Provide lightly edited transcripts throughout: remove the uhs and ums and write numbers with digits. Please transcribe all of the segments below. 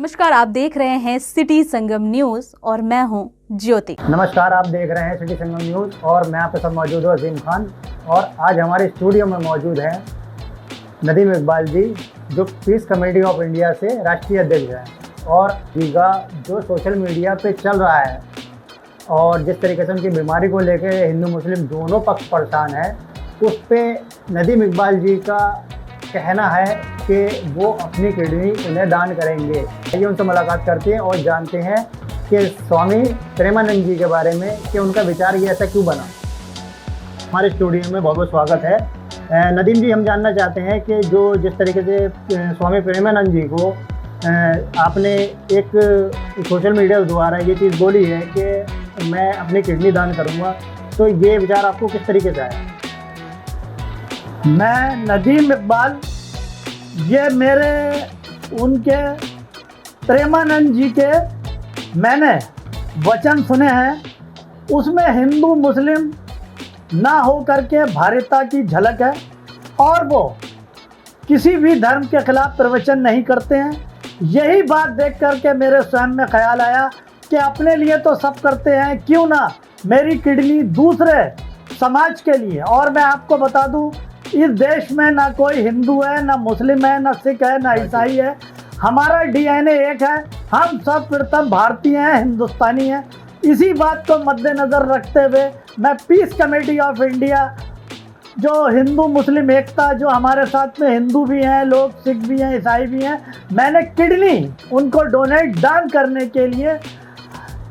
नमस्कार, आप देख रहे हैं सिटी संगम न्यूज और मैं हूं ज्योति। नमस्कार, आप देख रहे हैं सिटी संगम न्यूज और मैं आपके साथ मौजूद हूं अजीम खान। और आज हमारे स्टूडियो में मौजूद हैं नदीम इकबाल जी, जो पीस कमेटी ऑफ इंडिया से राष्ट्रीय अध्यक्ष हैं। और जी का जो सोशल मीडिया पे चल रहा है और जिस तरीके से उनकी बीमारी को लेकर हिंदू मुस्लिम दोनों पक्ष परेशान है, उस पर नदीम इकबाल जी का कहना है कि वो अपनी किडनी उन्हें दान करेंगे। आइए उनसे मुलाकात करते हैं और जानते हैं कि स्वामी प्रेमानंद जी के बारे में कि उनका विचार ये ऐसा क्यों बना। हमारे स्टूडियो में बहुत बहुत स्वागत है। नदीम जी, हम जानना चाहते हैं कि जो जिस तरीके से स्वामी प्रेमानंद जी को आपने एक सोशल मीडिया द्वारा ये चीज़ बोली है कि मैं अपनी किडनी दान करूँगा, तो ये विचार आपको किस तरीके से आया? मैं नदीम इकबाल, ये मेरे उनके प्रेमानंद जी के मैंने वचन सुने हैं, उसमें हिंदू मुस्लिम ना हो करके भारतीयता की झलक है और वो किसी भी धर्म के खिलाफ प्रवचन नहीं करते हैं। यही बात देख करके मेरे स्वयं में ख्याल आया कि अपने लिए तो सब करते हैं, क्यों ना मेरी किडनी दूसरे समाज के लिए। और मैं आपको बता दूं, इस देश में ना कोई हिंदू है, ना मुस्लिम है, ना सिख है, ना ईसाई है। हमारा डीएनए एक है, हम सब प्रथम भारतीय हैं, हिंदुस्तानी हैं। इसी बात को मद्देनज़र रखते हुए मैं पीस कमेटी ऑफ इंडिया, जो हिंदू मुस्लिम एकता, जो हमारे साथ में हिंदू भी हैं लोग, सिख भी हैं, ईसाई भी हैं, मैंने किडनी उनको डोनेट दान करने के लिए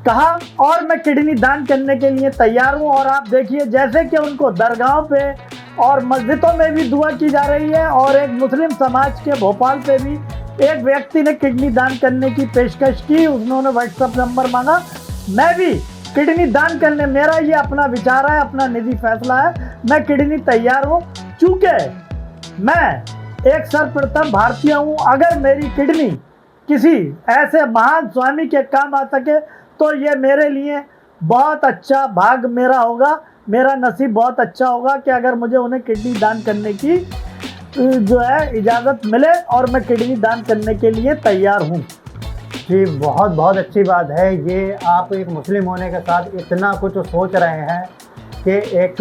कहा और मैं किडनी दान करने के लिए तैयार हूँ। और आप देखिए, जैसे कि उनको दरगाहों पे और मस्जिदों में भी दुआ की जा रही है, और एक मुस्लिम समाज के भोपाल पे भी एक व्यक्ति ने किडनी दान करने की पेशकश की, उन्होंने व्हाट्सएप नंबर मांगा। मैं भी किडनी दान करने, मेरा ये अपना विचार है, अपना निजी फैसला है, मैं किडनी तैयार हूँ। चूँकि मैं एक सर्वप्रथम भारतीय हूँ, अगर मेरी किडनी किसी ऐसे महान स्वामी के काम आ सके तो ये मेरे लिए बहुत अच्छा भाग मेरा होगा, मेरा नसीब बहुत अच्छा होगा कि अगर मुझे उन्हें किडनी दान करने की जो है इजाज़त मिले, और मैं किडनी दान करने के लिए तैयार हूँ। जी, बहुत बहुत अच्छी बात है। ये आप एक मुस्लिम होने के साथ इतना कुछ सोच रहे हैं कि एक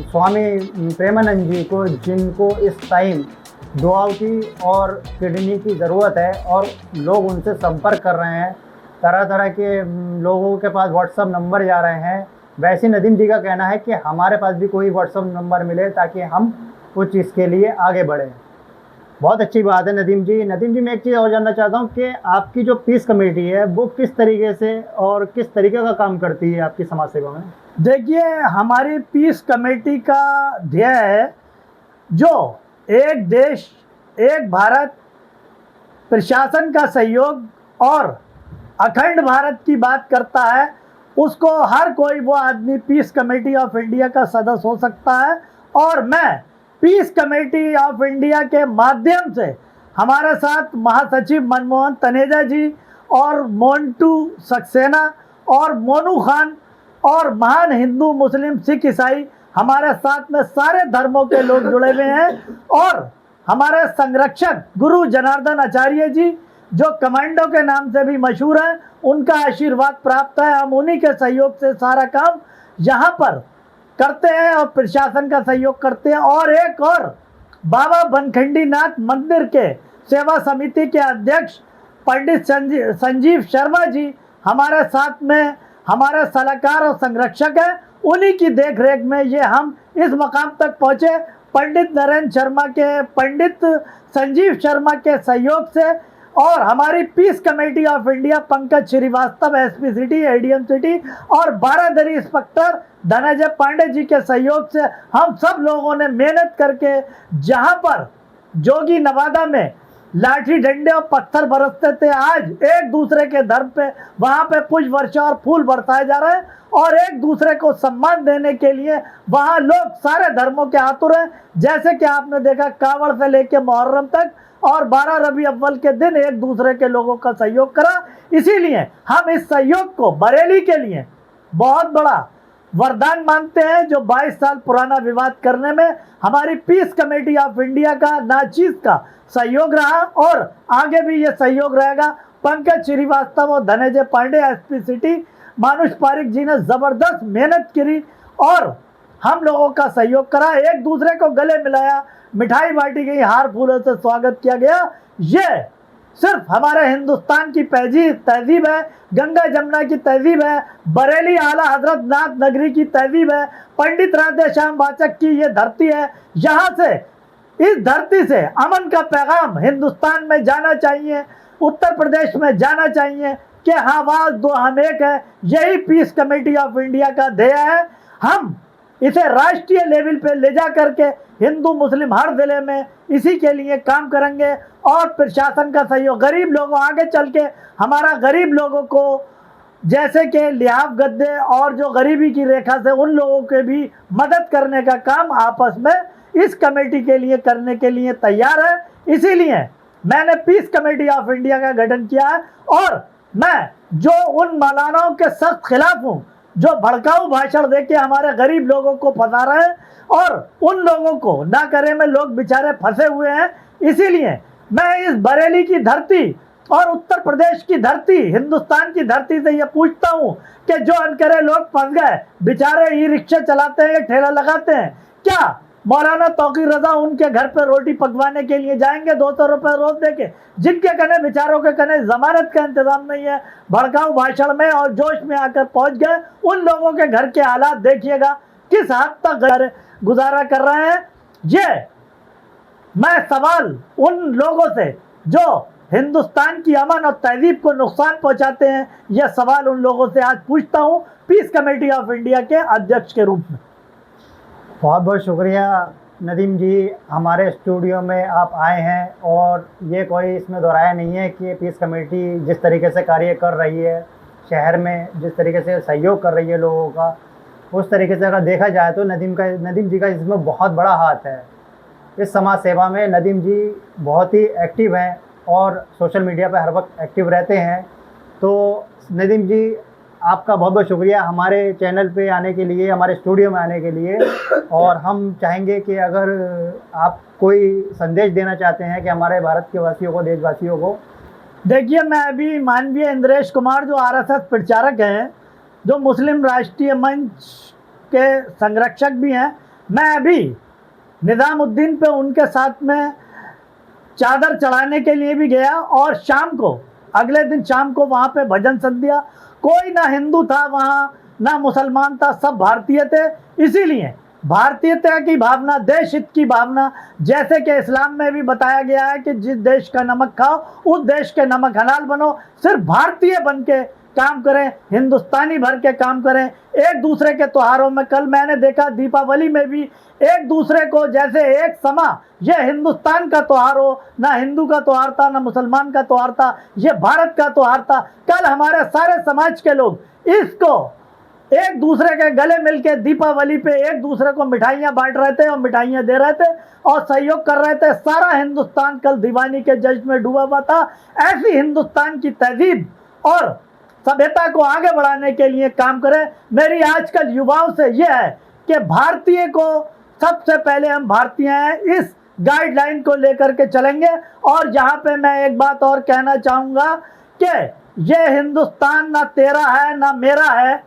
स्वामी प्रेमानंद जी को, जिनको इस टाइम दुआओं की और किडनी की ज़रूरत है, और लोग उनसे संपर्क कर रहे हैं, तरह तरह के लोगों के पास व्हाट्सएप नंबर जा रहे हैं। वैसे नदीम जी का कहना है कि हमारे पास भी कोई व्हाट्सएप नंबर मिले ताकि हम उस चीज़ के लिए आगे बढ़ें। बहुत अच्छी बात है नदीम जी। नदीम जी, मैं एक चीज़ और जानना चाहता हूँ कि आपकी जो पीस कमेटी है वो किस तरीके से और किस तरीके का काम करती है आपकी समाज सेवा में? देखिए, हमारी पीस कमेटी का ध्येय है, जो एक देश एक भारत प्रशासन का सहयोग और अखंड भारत की बात करता है, उसको हर कोई वो आदमी पीस कमेटी ऑफ इंडिया का सदस्य हो सकता है। और मैं पीस कमेटी ऑफ इंडिया के माध्यम से, हमारे साथ महासचिव मनमोहन तनेजा जी और मोन्टू सक्सेना और मोनू खान और महान हिंदू मुस्लिम सिख ईसाई, हमारे साथ में सारे धर्मों के लोग जुड़े हुए हैं। और हमारे संरक्षक गुरु जनार्दन आचार्य जी, जो कमांडो के नाम से भी मशहूर हैं, उनका आशीर्वाद प्राप्त है। हम उन्हीं के सहयोग से सारा काम यहाँ पर करते हैं और प्रशासन का सहयोग करते हैं। और एक और बाबा बनखंडी नाथ मंदिर के सेवा समिति के अध्यक्ष पंडित संजीव शर्मा जी हमारे साथ में हमारे सलाहकार और संरक्षक हैं। उन्हीं की देखरेख में ये हम इस मकाम तक पहुँचे। पंडित नरेंद्र शर्मा के, पंडित संजीव शर्मा के सहयोग से, और हमारी peace committee of India Pankaj Srivastava SP city, ADM city, और बारादरी इंस्पेक्टर धनंजय पांडे जी के सहयोग से हम सब लोगों ने मेहनत करके, जहां पर जोगी नवादा में लाठी डंडे और पत्थर बरसते थे, आज एक दूसरे के धर्म पे वहां पे पुष्प वर्षा और फूल बरसाए जा रहे हैं, और एक दूसरे को सम्मान देने के लिए वहां लोग सारे धर्मों के आतुर हैं। जैसे कि आपने देखा, कावड़ से लेके मुहर्रम तक और 12 रबी अव्वल के दिन एक दूसरे के लोगों का सहयोग करा। इसीलिए हम इस सहयोग को बरेली के लिए बहुत बड़ा वरदान मानते हैं, जो 22 साल पुराना विवाद करने में हमारी पीस कमेटी ऑफ इंडिया का नाचीज का सहयोग रहा और आगे भी ये सहयोग रहेगा। पंकज श्रीवास्तव और धनंजय पांडे एसपी सिटी मानुष पारिक जी ने ज़बरदस्त मेहनत करी और हम लोगों का सहयोग करा, एक दूसरे को गले मिलाया, मिठाई बांटी गई, हार फूलों से स्वागत किया गया। ये सिर्फ हमारे हिंदुस्तान की तहजीब है, गंगा जमुना की तहजीब है, बरेली आला हजरत नाथ नगरी की तहजीब है, पंडित राधे श्याम वाचक की ये धरती है। यहाँ से, इस धरती से अमन का पैगाम हिंदुस्तान में जाना चाहिए, उत्तर प्रदेश में जाना चाहिए कि हाँ आवाज दो हम एक है। यही पीस कमेटी ऑफ इंडिया का ध्येय है। हम इसे राष्ट्रीय लेवल पे ले जा करके हिंदू मुस्लिम हर जिले में इसी के लिए काम करेंगे और प्रशासन का सहयोग, गरीब लोगों आगे चल के हमारा गरीब लोगों को जैसे कि लिहाफ गद्दे और जो गरीबी की रेखा से उन लोगों के भी मदद करने का काम आपस में इस कमेटी के लिए करने के लिए तैयार है। इसीलिए मैंने पीस कमेटी ऑफ इंडिया का गठन किया है और मैं जो उन मौलानाओं के सख्त खिलाफ हूँ जो भड़काऊ भाषण देके हमारे गरीब लोगों को फंसा रहे हैं और उन लोगों को ना करे में लोग बेचारे फंसे हुए हैं। इसीलिए मैं इस बरेली की धरती और उत्तर प्रदेश की धरती, हिंदुस्तान की धरती से ये पूछता हूँ कि जो अनकरे लोग फंस गए, बेचारे ई रिक्शे चलाते हैं, ठेला लगाते हैं, क्या मौलाना तौकीर रजा उनके घर पर रोटी पकवाने के लिए जाएंगे 200 रुपये रोज देके? जिनके कने बेचारों के कने जमानत का इंतजाम नहीं है, भड़काऊ भाषण में और जोश में आकर पहुंच गए, उन लोगों के घर के हालात देखिएगा किस हद तक गुजारा कर रहे हैं। ये मैं सवाल उन लोगों से जो हिंदुस्तान की अमन और तहजीब को नुकसान पहुंचाते हैं, यह सवाल उन लोगों से आज पूछता हूं पीस कमेटी ऑफ इंडिया के अध्यक्ष के रूप में। बहुत बहुत शुक्रिया नदीम जी, हमारे स्टूडियो में आप आए हैं और ये कोई इसमें दोहराया नहीं है कि पीस कमेटी जिस तरीके से कार्य कर रही है, शहर में जिस तरीके से सहयोग कर रही है लोगों का, उस तरीके से अगर देखा जाए तो नदीम जी का इसमें बहुत बड़ा हाथ है। इस समाज सेवा में नदीम जी बहुत ही एक्टिव हैं और सोशल मीडिया पर हर वक्त एक्टिव रहते हैं। तो नदीम जी, आपका बहुत बहुत शुक्रिया हमारे चैनल पे आने के लिए, हमारे स्टूडियो में आने के लिए। और हम चाहेंगे कि अगर आप कोई संदेश देना चाहते हैं कि हमारे भारत के वासियों को, देशवासियों को। देखिए, मैं अभी माननीय इंद्रेश कुमार जो आरएसएस प्रचारक हैं, जो मुस्लिम राष्ट्रीय मंच के संरक्षक भी हैं, मैं अभी निज़ामुद्दीन पे उनके साथ में चादर चढ़ाने के लिए भी गया और शाम को, अगले दिन शाम को वहाँ पे भजन संध्या, कोई ना हिंदू था वहाँ, ना मुसलमान था, सब भारतीय थे। इसीलिए भारतीयता की भावना, देश हित की भावना, जैसे कि इस्लाम में भी बताया गया है कि जिस देश का नमक खाओ उस देश के नमक हलाल बनो, सिर्फ भारतीय बन के काम करें, हिंदुस्तानी भर के काम करें। एक दूसरे के त्योहारों में, कल मैंने देखा दीपावली में भी एक दूसरे को जैसे एक समा, यह हिंदुस्तान का त्योहार हो, ना हिंदू का त्योहार था ना मुसलमान का त्योहार था, यह भारत का त्योहार था। कल हमारे सारे समाज के लोग इसको एक दूसरे के गले मिलके दीपावली पे एक दूसरे को मिठाइयाँ बांट रहे थे और मिठाइयाँ दे रहे थे और सहयोग कर रहे थे। सारा हिंदुस्तान कल दीवानी के जश्न में डूबा हुआ था। ऐसी हिंदुस्तान की तहजीब और सभ्यता को आगे बढ़ाने के लिए काम करें। मेरी आजकल युवाओं से यह है कि भारतीय को सबसे पहले, हम भारतीय हैं, इस गाइडलाइन को लेकर के चलेंगे। और यहाँ पे मैं एक बात और कहना चाहूँगा कि यह हिंदुस्तान ना तेरा है ना मेरा है,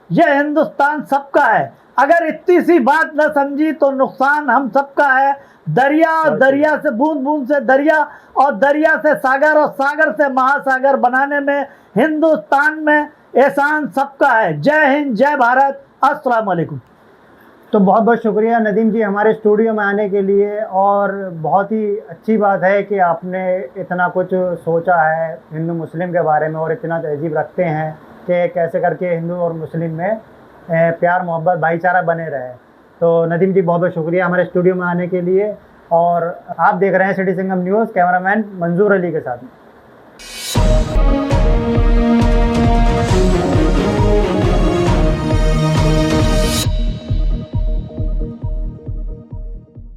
यह हिंदुस्तान सबका है। अगर इतनी सी बात न समझी तो नुकसान हम सबका है। दरिया, दरिया से बूंद बूंद से दरिया और दरिया से सागर और सागर से महासागर बनाने में हिंदुस्तान में एहसान सबका है। जय हिंद, जय भारत, अस्सलाम वालेकुम। तो बहुत बहुत शुक्रिया नदीम जी हमारे स्टूडियो में आने के लिए। और बहुत ही अच्छी बात है कि आपने इतना कुछ सोचा है हिंदू मुस्लिम के बारे में और इतना तहजीब रखते हैं कि कैसे करके हिंदू और मुस्लिम में प्यार मोहब्बत भाईचारा बने रहे। तो नदीम जी बहुत बहुत शुक्रिया हमारे स्टूडियो में आने के लिए। और आप देख रहे हैं सिटी संगम न्यूज़, कैमरामैन मंजूर अली के साथ।